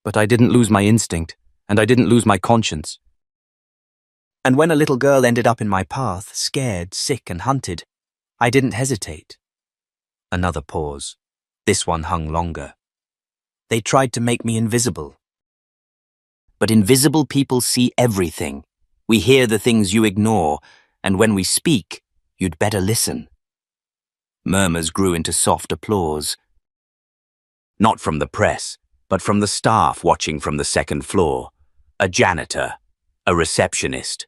But I didn't lose my instinct, and I didn't lose my conscience. And when a little girl ended up in my path, scared, sick, and hunted, I didn't hesitate. Another pause. This one hung longer. They tried to make me invisible. But invisible people see everything. We hear the things you ignore, and when we speak, you'd better listen. Murmurs grew into soft applause. Not from the press, but from the staff watching from the second floor. A janitor, a receptionist.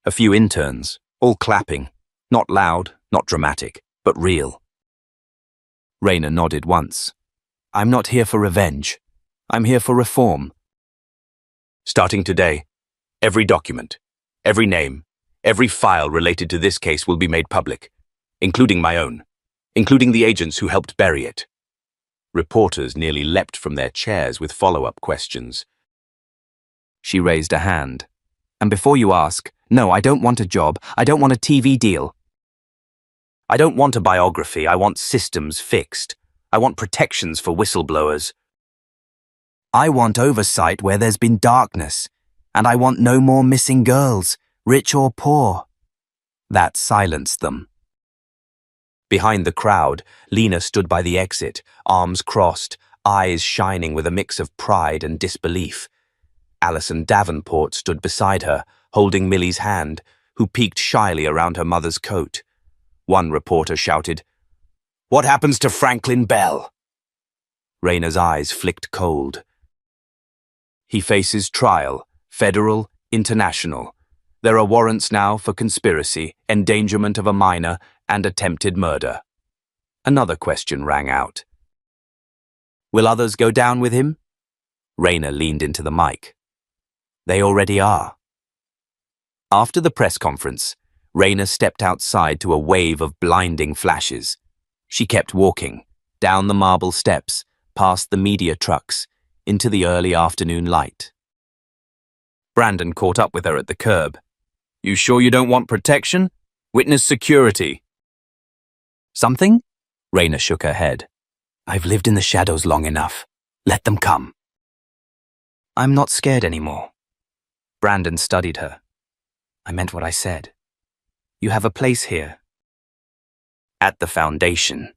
A few interns, all clapping. Not loud, not dramatic, but real. Raina nodded once. I'm not here for revenge. I'm here for reform. Starting today, every document, every name, every file related to this case will be made public, including my own, including the agents who helped bury it. Reporters nearly leapt from their chairs with follow-up questions. She raised a hand. And before you ask, no, I don't want a job. I don't want a TV deal. I don't want a biography. I want systems fixed. I want protections for whistleblowers. I want oversight where there's been darkness. And I want no more missing girls, rich or poor. That silenced them. Behind the crowd, Lena stood by the exit, arms crossed, eyes shining with a mix of pride and disbelief. Alison Davenport stood beside her, holding Millie's hand, who peeked shyly around her mother's coat. One reporter shouted, "What happens to Franklin Bell?" Raina's eyes flicked cold. He faces trial, federal, international. There are warrants now for conspiracy, endangerment of a minor, and attempted murder. Another question rang out. Will others go down with him? Raina leaned into the mic. They already are. After the press conference, Raina stepped outside to a wave of blinding flashes. She kept walking, down the marble steps, past the media trucks, into the early afternoon light. Brandon caught up with her at the curb. You sure you don't want protection? Witness security. Something? Raina shook her head. I've lived in the shadows long enough. Let them come. I'm not scared anymore. Brandon studied her. I meant what I said. You have a place here. At the foundation.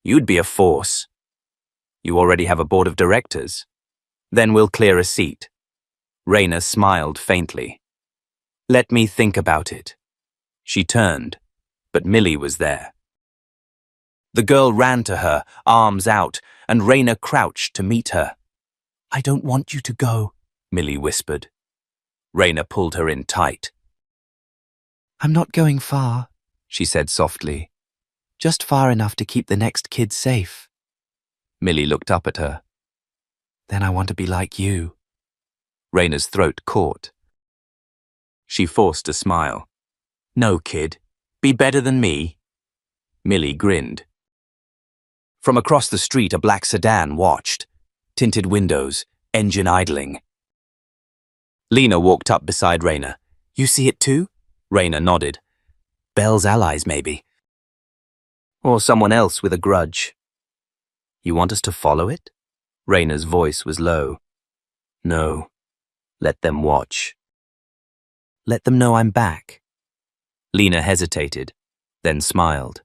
You'd be a force. You already have a board of directors. Then we'll clear a seat. Raina smiled faintly. Let me think about it. She turned, but Millie was there. The girl ran to her, arms out, and Raina crouched to meet her. I don't want you to go, Millie whispered. Raina pulled her in tight. I'm not going far, she said softly. Just far enough to keep the next kid safe. Millie looked up at her. Then I want to be like you. Raina's throat caught. She forced a smile. No, kid. Be better than me. Millie grinned. From across the street, a black sedan watched. Tinted windows, engine idling. Lena walked up beside Raina. You see it too? Raina nodded. Bell's allies, maybe. Or someone else with a grudge. You want us to follow it? Raina's voice was low. No. Let them watch. Let them know I'm back. Lena hesitated, then smiled.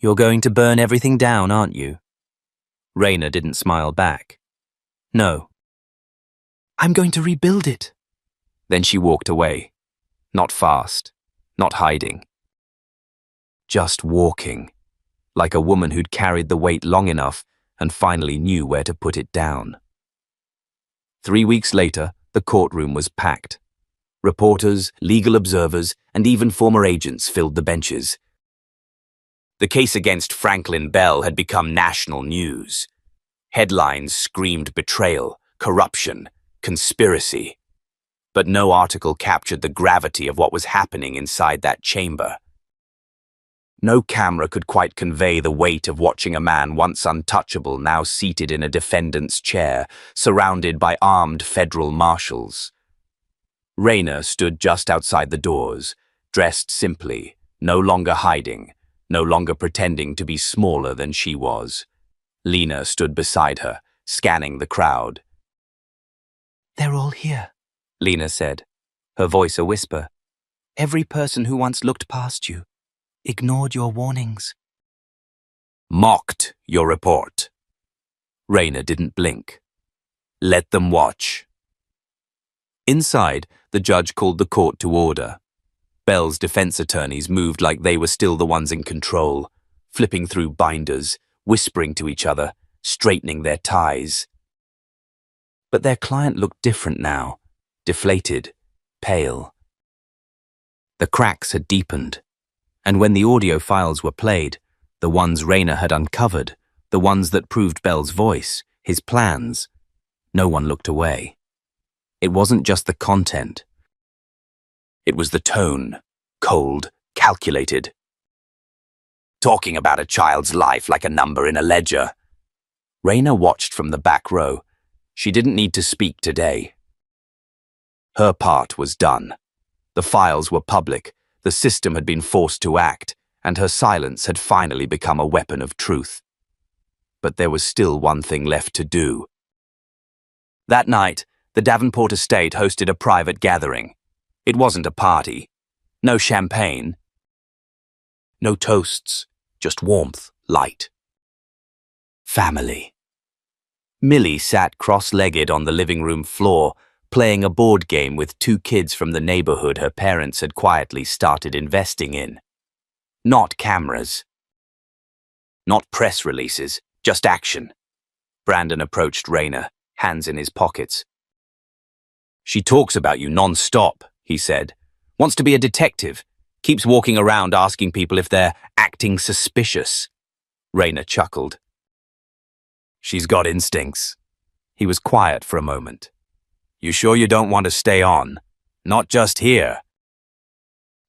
You're going to burn everything down, aren't you? Raina didn't smile back. No. I'm going to rebuild it. Then she walked away. Not fast, not hiding. Just walking, like a woman who'd carried the weight long enough and finally knew where to put it down. 3 weeks later, the courtroom was packed. Reporters, legal observers, and even former agents filled the benches. The case against Franklin Bell had become national news. Headlines screamed betrayal, corruption, conspiracy. But no article captured the gravity of what was happening inside that chamber. No camera could quite convey the weight of watching a man once untouchable now seated in a defendant's chair, surrounded by armed federal marshals. Raina stood just outside the doors, dressed simply, no longer hiding, no longer pretending to be smaller than she was. Lena stood beside her, scanning the crowd. They're all here, Lena said, her voice a whisper. Every person who once looked past you, ignored your warnings. Mocked your report. Rayner didn't blink. Let them watch. Inside, the judge called the court to order. Belle's defense attorneys moved like they were still the ones in control, flipping through binders, whispering to each other, straightening their ties. But their client looked different now, deflated, pale. The cracks had deepened, and when the audio files were played, the ones Rayner had uncovered, the ones that proved Belle's voice, his plans, no one looked away. It wasn't just the content. It was the tone, cold, calculated. Talking about a child's life like a number in a ledger. Rayner watched from the back row. She didn't need to speak today. Her part was done. The files were public, the system had been forced to act, and her silence had finally become a weapon of truth. But there was still one thing left to do. That night, the Davenport estate hosted a private gathering. It wasn't a party. No champagne. No toasts, just warmth, light. Family. Millie sat cross-legged on the living room floor, playing a board game with two kids from the neighborhood her parents had quietly started investing in. Not cameras. Not press releases, just action. Brandon approached Rayner, hands in his pockets. She talks about you non-stop, he said. Wants to be a detective. Keeps walking around asking people if they're acting suspicious. Rayner chuckled. She's got instincts. He was quiet for a moment. You sure you don't want to stay on? Not just here.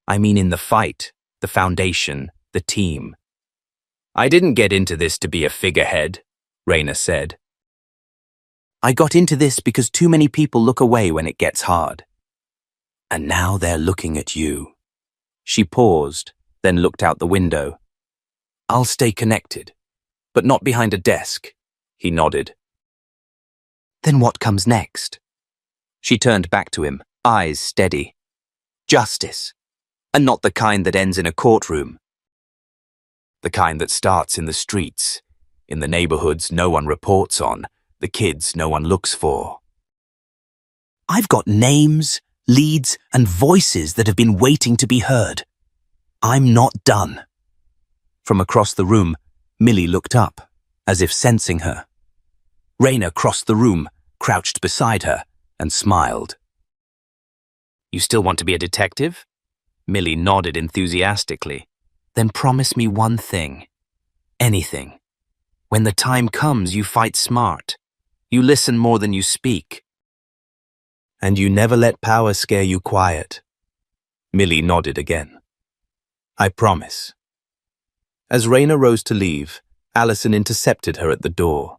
I mean in the fight, the foundation, the team. I didn't get into this to be a figurehead, Rayner said. I got into this because too many people look away when it gets hard. And now they're looking at you. She paused, then looked out the window. I'll stay connected, but not behind a desk, he nodded. Then what comes next? She turned back to him, eyes steady. Justice, and not the kind that ends in a courtroom. The kind that starts in the streets, in the neighborhoods no one reports on, the kids no one looks for. I've got names, leads, and voices that have been waiting to be heard. I'm not done. From across the room, Millie looked up, as if sensing her. Rayner crossed the room, crouched beside her, and smiled. You still want to be a detective? Millie nodded enthusiastically. Then promise me one thing. Anything. When the time comes, you fight smart. You listen more than you speak. And you never let power scare you quiet. Millie nodded again. I promise. As Rayner rose to leave, Allison intercepted her at the door.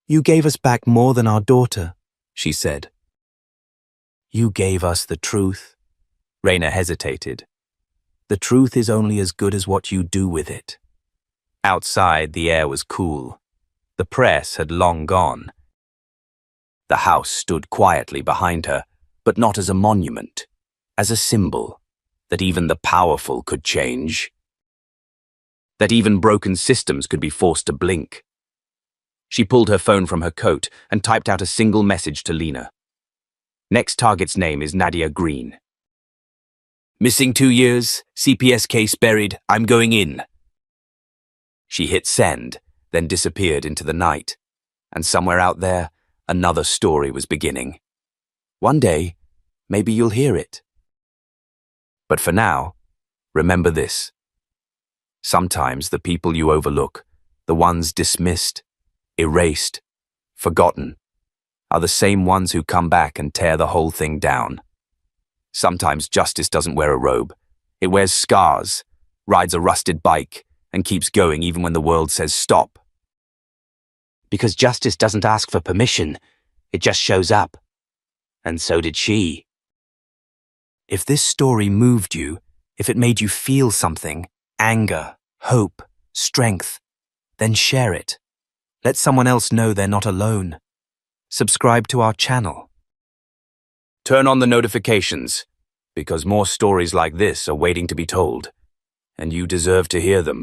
You gave us back more than our daughter, she said. You gave us the truth. Rayner hesitated. The truth is only as good as what you do with it. Outside, the air was cool. The press had long gone. The house stood quietly behind her, but not as a monument, as a symbol that even the powerful could change. That even broken systems could be forced to blink. She pulled her phone from her coat and typed out a single message to Lena. Next target's name is Nadia Green. Missing 2 years, CPS case buried, I'm going in. She hit send, then disappeared into the night. And somewhere out there, another story was beginning. One day, maybe you'll hear it. But for now, remember this. Sometimes the people you overlook, the ones dismissed, erased, forgotten, are the same ones who come back and tear the whole thing down. Sometimes justice doesn't wear a robe. It wears scars, rides a rusted bike, and keeps going even when the world says stop. Because justice doesn't ask for permission, it just shows up. And so did she. If this story moved you, if it made you feel something, anger, hope, strength, then share it. Let someone else know they're not alone. subscribe to our channel. Turn on the notifications, because more stories like this are waiting to be told, and you deserve to hear them.